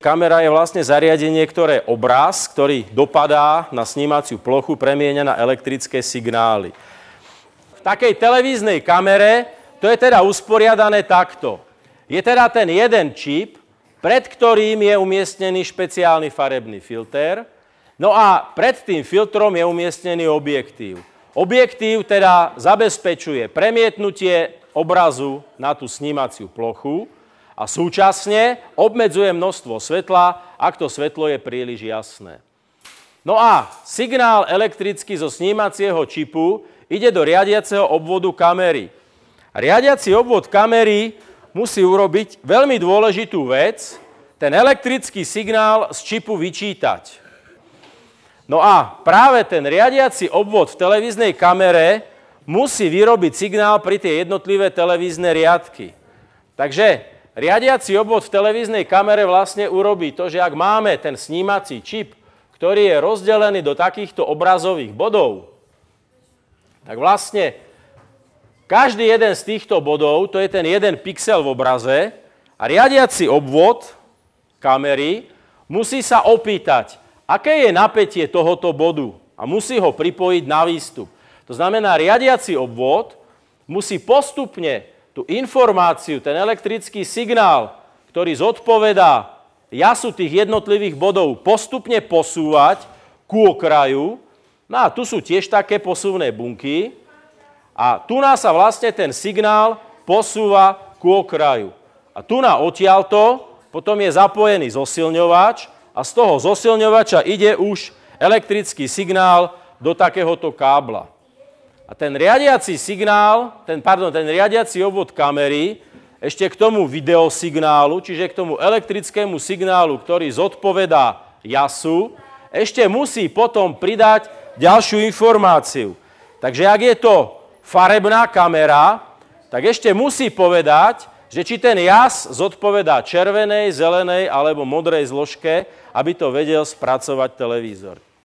Kamera je vlastne zariadenie, ktoré obraz, ktorý dopadá na snímaciu plochu, premieňa na elektrické signály. V takej televíznej kamere to je teda usporiadané takto. Je teda ten jeden čip, pred ktorým je umiestnený špeciálny farebný filter, no a pred tým filtrom je umiestnený objektív. Objektív teda zabezpečuje premietnutie obrazu na tú snímaciu plochu a súčasne obmedzuje množstvo svetla, ak to svetlo je príliš jasné. No a signál elektrický zo snímacieho čipu ide do riadiaceho obvodu kamery. Riadiaci obvod kamery musí urobiť veľmi dôležitú vec, ten elektrický signál z čipu vyčítať. No a práve ten riadiaci obvod v televíznej kamere musí vyrobiť signál pri tie jednotlivé televízne riadky. Takže riadiaci obvod v televíznej kamere vlastne urobí to, že ak máme ten snímací čip, ktorý je rozdelený do takýchto obrazových bodov, tak vlastne každý jeden z týchto bodov, to je ten jeden pixel v obraze a riadiaci obvod kamery musí sa opýtať, aké je napätie tohoto bodu a musí ho pripojiť na výstup. To znamená, riadiaci obvod musí postupne tú informáciu, ten elektrický signál, ktorý zodpovedá jasu tých jednotlivých bodov, postupne posúvať ku okraju. No a tu sú tiež také posuvné bunky. A tu sa vlastne ten signál posúva ku okraju. A tu odtiaľto potom je zapojený zosilňovač a z toho zosilňovača ide už elektrický signál do takéhoto kábla. A ten riadiaci signál, ten riadiaci obvod kamery, ešte k tomu videosignálu, čiže k tomu elektrickému signálu, ktorý zodpovedá jasu, ešte musí potom pridať ďalšiu informáciu. Takže ak je to farebná kamera, tak ešte musí povedať, že či ten jas zodpovedá červenej, zelenej alebo modrej zložke, aby to vedel spracovať televízor.